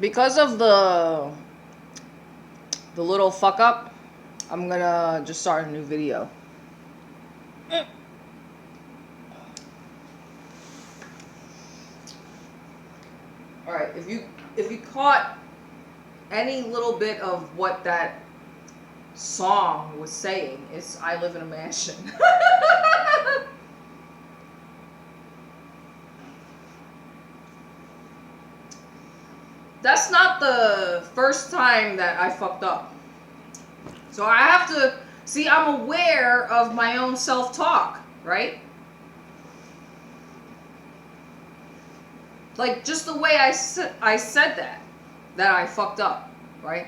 because of the little fuck up, I'm gonna just start a new video. Alright, if you caught any little bit of what that song was saying, it's I live in a mansion. That's not the first time that I fucked up. So I have to see, I'm aware of my own self-talk, right? Like just the way I said that I fucked up, right?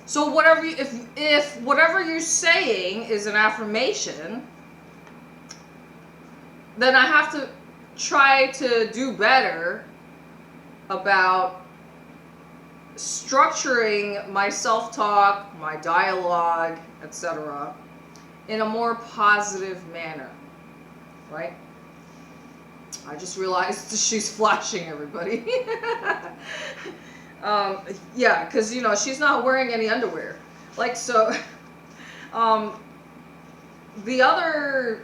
So whatever if whatever you're saying is an affirmation, then I have to try to do better about structuring my self-talk, my dialogue, etc. in a more positive manner, right? I just realized she's flashing everybody. Yeah, because, you know, she's not wearing any underwear. Like, so, the other,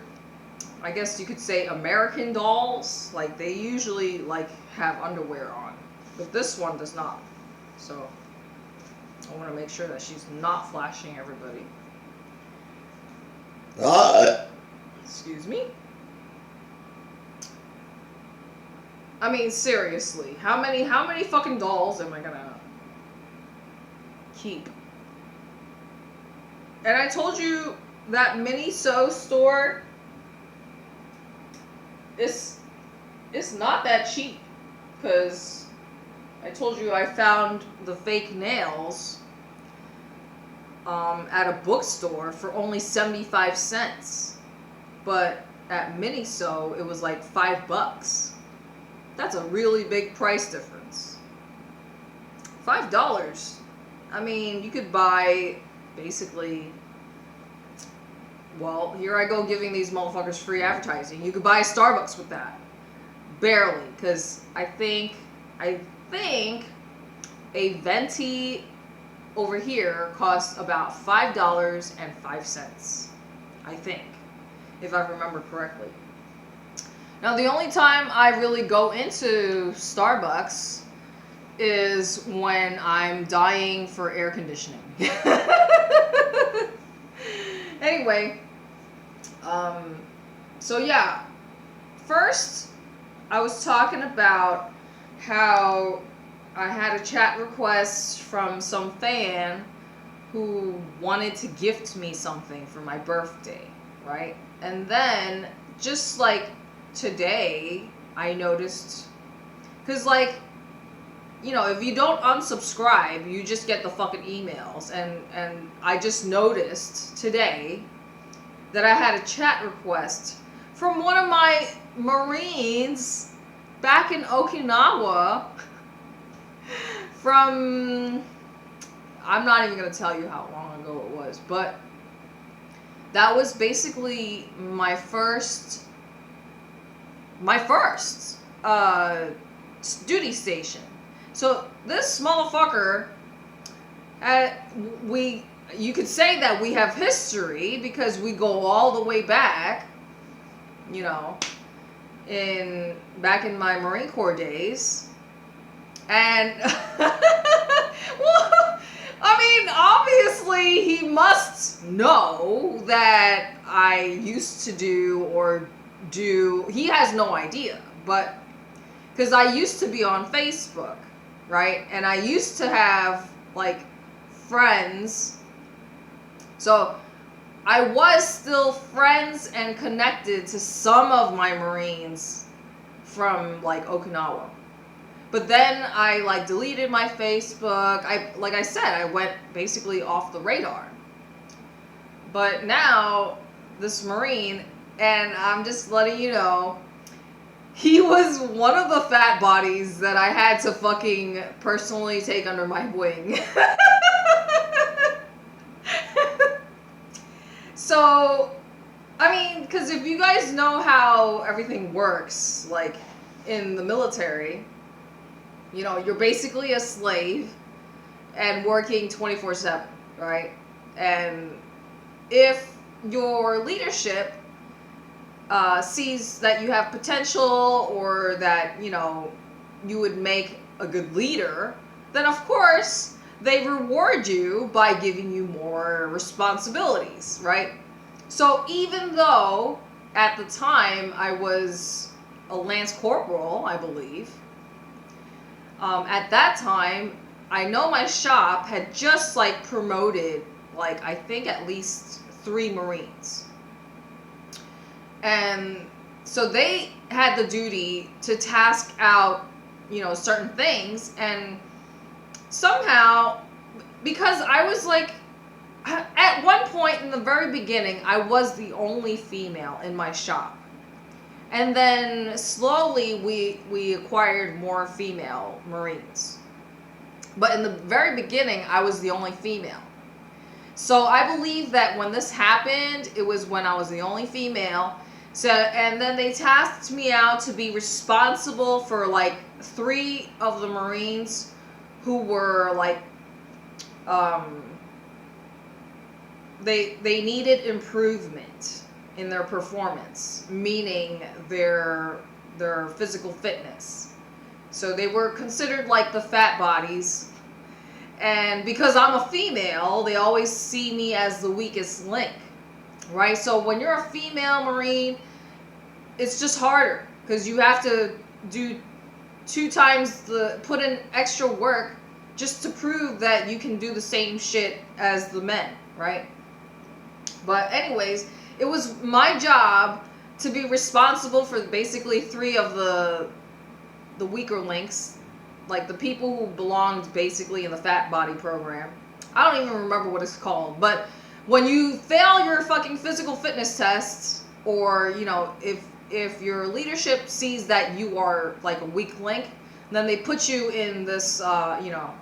I guess you could say, American dolls, like, they usually, like, have underwear on. But this one does not. So, I want to make sure that she's not flashing everybody. Excuse me? I mean, seriously, how many fucking dolls am I gonna keep? And I told you that Miniso store is not that cheap, because I told you I found the fake nails at a bookstore for only 75 cents, but at Miniso it was like $5. That's a really big price difference. $5. I mean, you could buy basically, well, here I go giving these motherfuckers free advertising. You could buy Starbucks with that. Barely, because I think a venti over here costs about $5.05. I think, if I remember correctly. Now, the only time I really go into Starbucks is when I'm dying for air conditioning. Anyway, so yeah, first I was talking about how I had a chat request from some fan who wanted to gift me something for my birthday, right? And then, just like today, I noticed, because, like, you know, if you don't unsubscribe, you just get the fucking emails, and I just noticed today that I had a chat request from one of my Marines back in Okinawa from, I'm not even going to tell you how long ago it was, but that was basically my first duty station. So this motherfucker, you could say that we have history because we go all the way back, you know, back in my Marine Corps days. And, well, I mean, obviously he must know that I used to he has no idea, but, because I used to be on Facebook, right? And I used to have, like, friends. So I was still friends and connected to some of my Marines from, like, Okinawa. But then I, like, deleted my Facebook. Like I said, I went basically off the radar. But now, this Marine, and I'm just letting you know, he was one of the fat bodies that I had to fucking personally take under my wing. So, I mean, because if you guys know how everything works, like, in the military, You know, you're basically a slave and working 24/7, right? And if your leadership sees that you have potential, or that, you know, you would make a good leader, then of course they reward you by giving you more responsibilities, right? So even though at the time I was a lance corporal, I believe, at that time, I know my shop had just like promoted, like, I think at least 3 Marines. And so they had the duty to task out, you know, certain things. And somehow, because I was like, at one point in the very beginning, I was the only female in my shop. And then slowly we acquired more female Marines. But in the very beginning, I was the only female. So I believe that when this happened, it was when I was the only female. So, and then they tasked me out to be responsible for like 3 of the Marines who were like, they needed improvement in their performance, meaning their physical fitness. So they were considered like the fat bodies. And because I'm a female, they always see me as the weakest link, right? So when you're a female Marine, it's just harder because you have to do 2 times put in extra work just to prove that you can do the same shit as the men, right? But anyways, it was my job to be responsible for basically 3 of the weaker links, like the people who belonged basically in the fat body program. I don't even remember what it's called, but when you fail your fucking physical fitness tests, or, you know, if your leadership sees that you are like a weak link, then they put you in this, you know,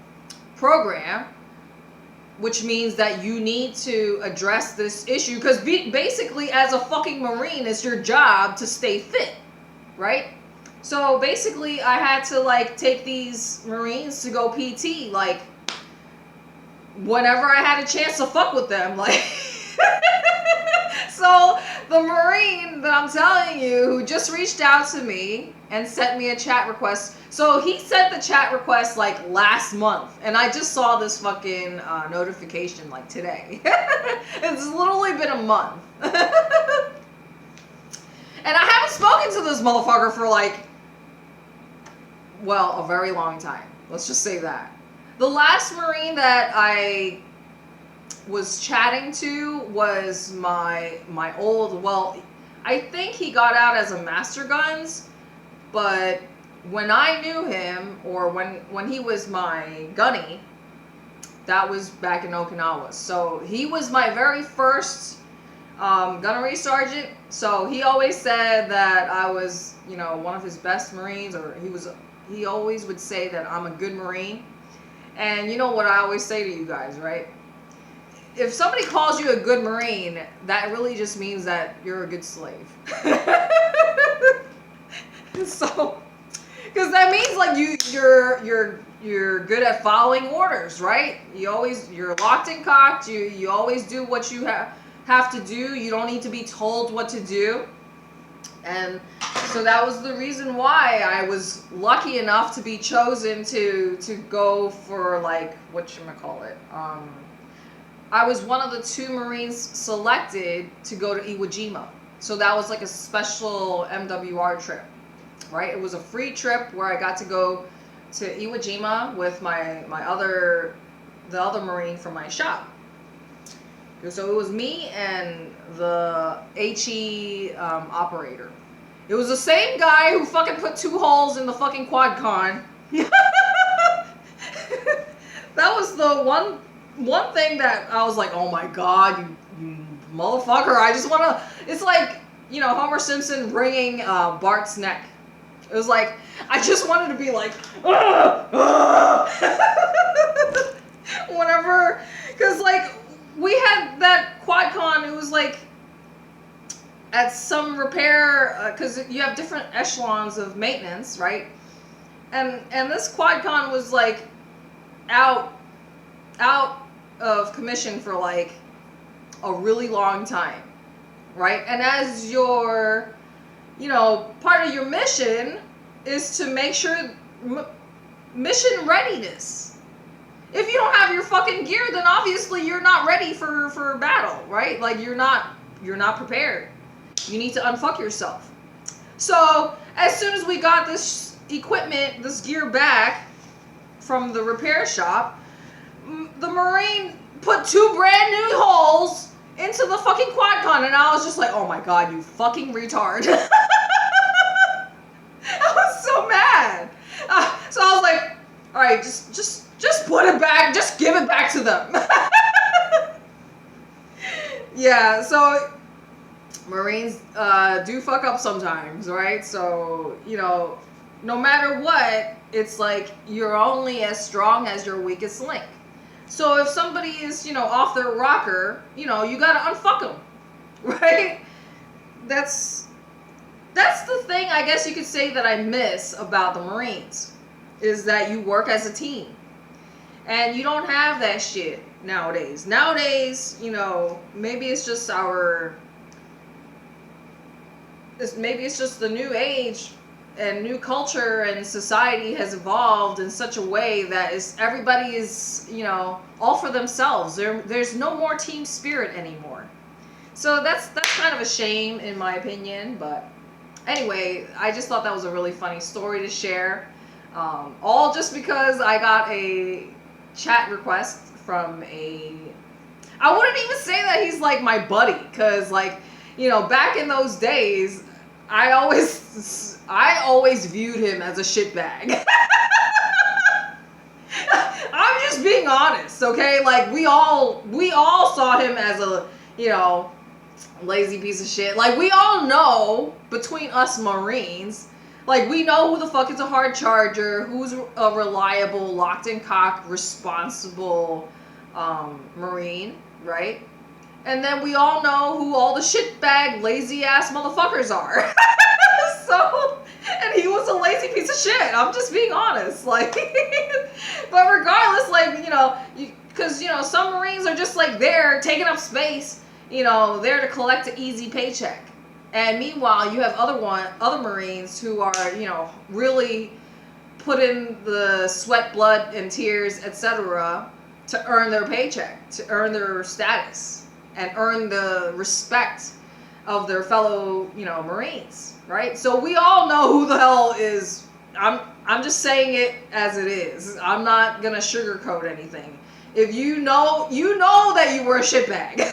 program, which means that you need to address this issue, because basically as a fucking Marine, it's your job to stay fit, right? So basically I had to like take these Marines to go PT, like whenever I had a chance to fuck with them, like. So the Marine that I'm telling you, who just reached out to me and sent me a chat request, so he sent the chat request like last month, and I just saw this fucking notification like today. It's literally been a month. And I haven't spoken to this motherfucker for like, well, a very long time. Let's just say that. The last Marine that I was chatting to was my old, well, I think he got out as a Master Guns, but when I knew him, or when he was my gunny, that was back in Okinawa. So he was my very first gunnery sergeant. So he always said that I was, you know, one of his best Marines, or he always would say that I'm a good Marine. And you know what I always say to you guys, right? If somebody calls you a good Marine, that really just means that you're a good slave. So, because that means like you're good at following orders, right? You're locked and cocked. You always do what you have to do. You don't need to be told what to do. And so that was the reason why I was lucky enough to be chosen to go for, like, whatchamacallit, I was one of the 2 Marines selected to go to Iwo Jima. So that was like a special MWR trip, right? It was a free trip where I got to go to Iwo Jima with the other Marine from my shop. So it was me and the HE operator. It was the same guy who fucking put 2 holes in the fucking quad con. That was the one thing that I was like, oh my god, you motherfucker. I just want to, it's like, you know, Homer Simpson wringing Bart's neck. It was like, I just wanted to be like, whenever, because like, we had that QuadCon, it was like, at some repair, because you have different echelons of maintenance, right? And this QuadCon was like out of commission for like a really long time, right? And as your, part of your mission is to make sure mission readiness. If you don't have your fucking gear, then obviously you're not ready for battle, right? Like you're not prepared. You need to unfuck yourself. So as soon as we got this equipment, this gear back from the repair shop, the Marine put 2 brand new holes into the fucking QuadCon, and I was just like, oh my god, you fucking retard. I was so mad. So I was like, all right, just put it back, just give it back to them. Yeah, so Marines do fuck up sometimes, right? So, no matter what, it's like you're only as strong as your weakest link. So if somebody is, off their rocker, you gotta unfuck them, right? That's the thing, I guess you could say, that I miss about the Marines, is that you work as a team. And you don't have that shit nowadays. Nowadays, maybe it's just the new age and new culture, and society has evolved in such a way that everybody is, all for themselves. There's no more team spirit anymore. So that's kind of a shame in my opinion, but anyway, I just thought that was a really funny story to share. All just because I got a chat request from I wouldn't even say that he's like my buddy, because like, back in those days, I always viewed him as a shitbag. I'm just being honest, okay? Like we all saw him as a, lazy piece of shit. Like we all know, between us Marines, like we know who the fuck is a hard charger, who's a reliable, locked in cock, responsible Marine, right? And then we all know who all the shitbag, lazy ass motherfuckers are. So, and he was a lazy piece of shit. I'm just being honest. Like, but regardless, like, because, some Marines are just like there taking up space, there to collect an easy paycheck. And meanwhile, you have other Marines who are, really put in the sweat, blood, and tears, etc., to earn their paycheck, to earn their status, and earn the respect of their fellow, Marines, right? So we all know who the hell is. I'm just saying it as it is. I'm not gonna sugarcoat anything. If you know that you were a shitbag.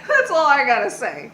That's all I gotta say.